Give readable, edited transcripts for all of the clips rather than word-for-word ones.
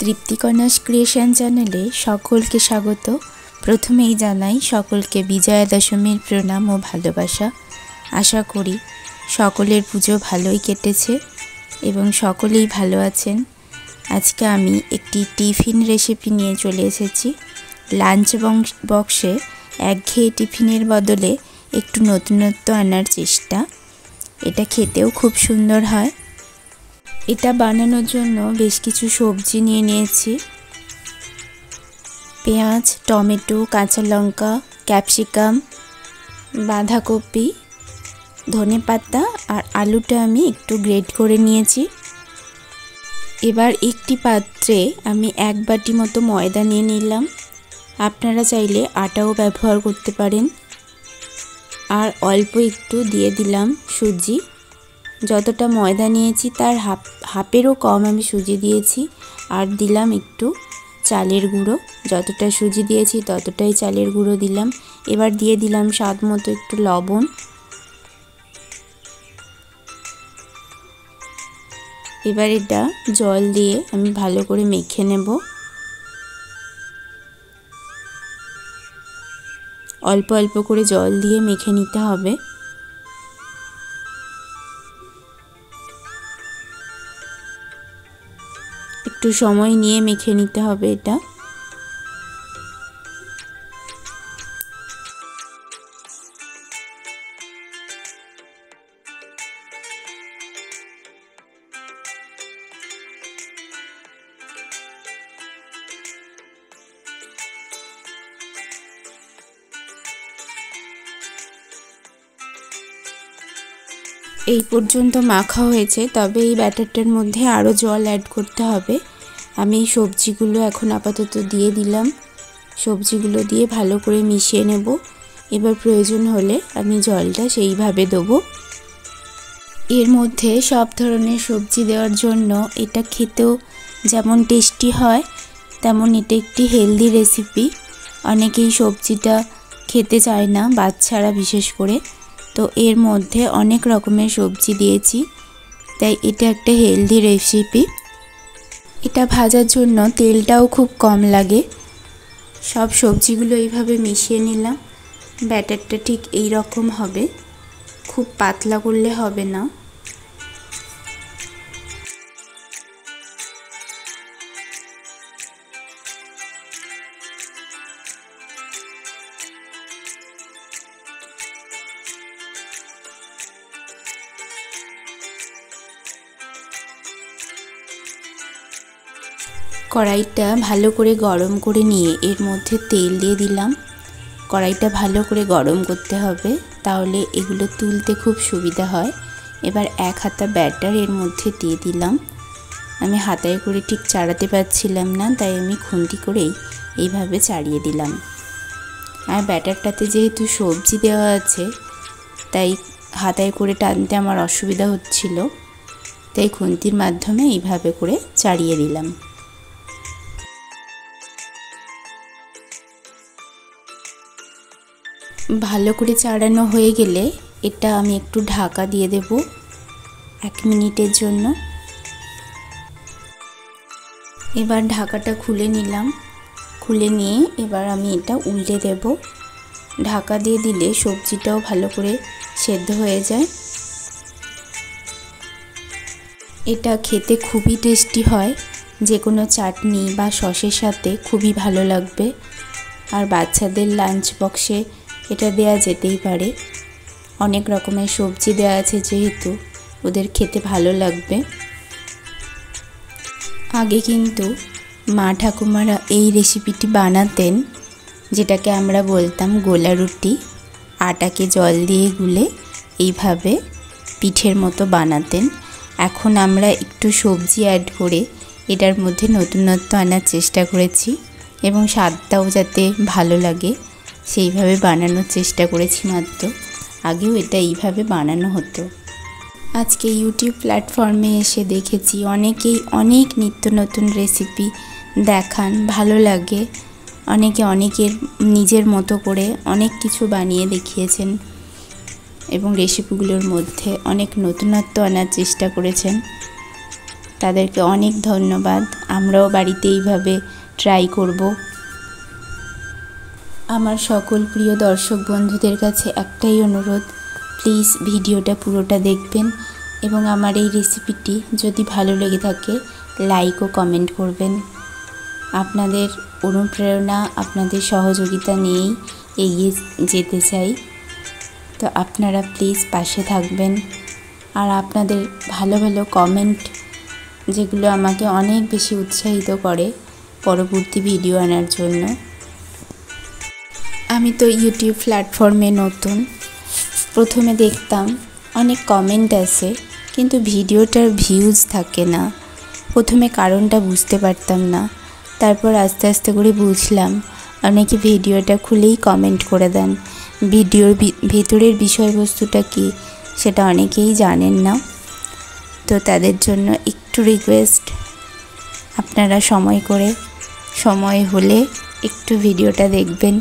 তৃপ্তিকণাস creation চ্যানেলে সকলকে স্বাগত। প্রথমেই জানাই সকলকে বিজয়া দশমীর প্রণাম ও ভালোবাসা। আশা করি সকলের পুজো ভালোই কেটেছে এবং সকলেই ভালো আছেন। আজকে আমি একটি টিফিন রেসিপি নিয়ে চলে এসেছি। লাঞ্চ বক্সে একঘেয়ে টিফিনের বদলে একটু নতুনত্ব আনার চেষ্টা। এটা খেতেও খুব সুন্দর হয়। এটা বানানোর জন্য বেশ কিছু সবজি নিয়ে নিয়েছি। পেঁয়াজ, টমেটো, কাঁচা লঙ্কা, ক্যাপসিকাম, বাঁধাকপি, ধনেপাতা আর আলুটা আমি একটু গ্রেট করে নিয়েছি। এবার একটি পাত্রে আমি 1 বাটি মতো ময়দা নিয়ে নিলাম। আপনারা চাইলে আটাও ব্যবহার করতে পারেন। আর অল্প একটু দিয়ে দিলাম সুজি। যতটা ময়দা নিয়েছি তার হাফেরও কম আমি সুজি দিয়েছি। আর দিলাম একটু চালের গুঁড়ো। যতটা সুজি দিয়েছি ততটাই চালের গুঁড়ো দিলাম। এবার দিয়ে দিলাম স্বাদ মতো একটু লবণ। এবার এটা জল দিয়ে আমি ভালো করে মেখে নেব। অল্প অল্প করে জল দিয়ে মেখে নিতে হবে। একটু সময় নিয়ে মেখে নিতে হবে এটা। এই পর্যন্ত মাখা হয়েছে, তবে এই ব্যাটারটার মধ্যে আরও জল অ্যাড করতে হবে। আমি এই সবজিগুলো এখন আপাতত দিয়ে দিলাম। সবজিগুলো দিয়ে ভালো করে মিশিয়ে নেব। এবার প্রয়োজন হলে আমি জলটা সেইভাবে দেবো। এর মধ্যে সব ধরনের সবজি দেওয়ার জন্য এটা খেতেও যেমন টেস্টি হয়, তেমন এটা একটি হেলদি রেসিপি। অনেকেই সবজিটা খেতে চায় না, বাচ্চারা বিশেষ করে। তো এর মধ্যে অনেক রকমের সবজি দিয়েছি, তাই এটা একটা হেলদি রেসিপি। এটা ভাজার জন্য তেলটাও খুব কম লাগে। সব সবজিগুলো এইভাবে মিশিয়ে নিলাম। ব্যাটারটা ঠিক এই রকম হবে, খুব পাতলা করলে হবে না। কড়াইটা ভালো করে গরম করে নিয়ে এর মধ্যে তেল দিয়ে দিলাম। কড়াইটা ভালো করে গরম করতে হবে, তাহলে এগুলো তুলতে খুব সুবিধা হয়। এবার 1 হাতা ব্যাটার এর মধ্যে দিয়ে দিলাম। আমি হাতায় করে ঠিক চাড়াতে পারছিলাম না, তাই আমি খুন্তি করেই এইভাবে চাড়িয়ে দিলাম। আর ব্যাটারটাতে যেহেতু সবজি দেওয়া আছে, তাই হাতায় করে টানতে আমার অসুবিধা হচ্ছিল, তাই খুন্তির মাধ্যমে এইভাবে করে চাড়িয়ে দিলাম। ভালো করে চাড়ানো হয়ে গেলে এটা আমি একটু ঢাকা দিয়ে দেব 1 মিনিটের জন্য। এবার ঢাকাটা খুলে নিলাম। খুলে নিয়ে এবার আমি এটা উল্টে দেব। ঢাকা দিয়ে দিলে সবজিটাও ভালো করে সেদ্ধ হয়ে যায়। এটা খেতে খুবই টেস্টি হয়, যে কোনো চাটনি বা সসের সাথে খুবই ভালো লাগবে। আর বাচ্চাদের লাঞ্চ বক্সে এটা দেয়া যেতেই পারে। অনেক রকমের সবজি দেওয়া আছে যেহেতু ওদের খেতে ভালো লাগবে। আগে কিন্তু মা ঠাকুমারা এই রেসিপিটি বানাতেন, যেটাকে আমরা বলতাম গোলা রুটি। আটাকে জল দিয়ে গুলে এইভাবে পিঠের মতো বানাতেন। এখন আমরা একটু সবজি অ্যাড করে এটার মধ্যে নতুনত্ব আনার চেষ্টা করেছি এবং স্বাদটাও যাতে ভালো লাগে সেইভাবে বানানোর চেষ্টা করেছি মাত্র। আগেও এটা এইভাবে বানানো হতো। আজকে ইউটিউব প্ল্যাটফর্মে এসে দেখেছি অনেকেই অনেক নিত্য নতুন রেসিপি দেখান, ভালো লাগে। অনেকে অনেকের নিজের মতো করে অনেক কিছু বানিয়ে দেখিয়েছেন এবং রেসিপিগুলোর মধ্যে অনেক নতুনত্ব আনার চেষ্টা করেছেন। তাদেরকে অনেক ধন্যবাদ। আমরাও বাড়িতে এইভাবে ট্রাই করব। আমার সকল প্রিয় দর্শক বন্ধুদের কাছে একটাই অনুরোধ, প্লিজ ভিডিওটা পুরোটা দেখবেন এবং আমার এই রেসিপিটি যদি ভালো লেগে থাকে লাইক ও কমেন্ট করবেন। আপনাদের অনুপ্রেরণা, আপনাদের সহযোগিতা নিয়েই এগিয়ে যেতে চাই। তো আপনারা প্লিজ পাশে থাকবেন। আর আপনাদের ভালো ভালো কমেন্ট, যেগুলো আমাকে অনেক বেশি উৎসাহিত করে পরবর্তী ভিডিও আনার জন্য। আমি তো ইউটিউব প্ল্যাটফর্মে নতুন। প্রথমে দেখতাম অনেক কমেন্ট আসে, কিন্তু ভিডিওটার ভিউজ থাকে না। প্রথমে কারণটা বুঝতে পারতাম না, তারপর আস্তে আস্তে করে বুঝলাম অনেকে ভিডিওটা খুলেই কমেন্ট করে দেন। ভিডিওর ভেতরের বিষয়বস্তুটা কী সেটা অনেকেই জানেন না। তো তাদের জন্য একটু রিকোয়েস্ট, আপনারা সময় হলে একটু ভিডিওটা দেখবেন।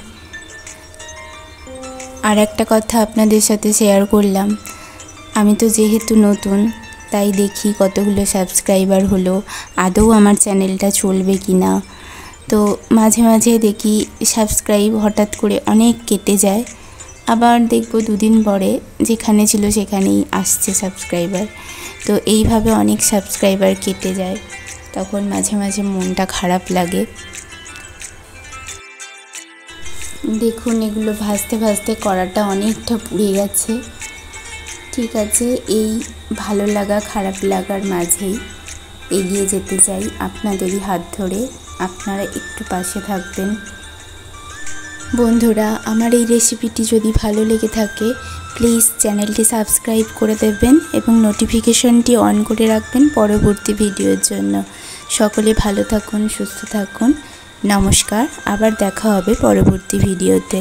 আর একটা কথা আপনাদের সাথে শেয়ার করলাম, আমি তো যেহেতু নতুন তাই দেখি কতগুলো সাবস্ক্রাইবার হলো, আদৌ আমার চ্যানেলটা চলবে কি না। তো মাঝে মাঝে দেখি সাবস্ক্রাইব হঠাৎ করে অনেক কেটে যায়, আবার দেখব দুদিন পরে যেখানে ছিল সেখানেই আসছে সাবস্ক্রাইবার। তো এইভাবে অনেক সাবস্ক্রাইবার কেটে যায়, তখন মাঝে মাঝে মনটা খারাপ লাগে। দেখুন এগুলো ভাজতে ভাজতে কড়াটা অনেকটা পুড়ে গেছে। ঠিক আছে, এই ভালো লাগা খারাপ লাগার মাঝেই এগিয়ে যেতে চাই আপনাদেরই হাত ধরে। আপনারা একটু পাশে থাকবেন। বন্ধুরা, আমার এই রেসিপিটি যদি ভালো লেগে থাকে প্লিজ চ্যানেলটি সাবস্ক্রাইব করে দেবেন এবং নোটিফিকেশনটি অন করে রাখবেন পরবর্তী ভিডিওর জন্য। সকলে ভালো থাকুন, সুস্থ থাকুন। নমস্কার, আবার দেখা হবে পরবর্তী ভিডিওতে।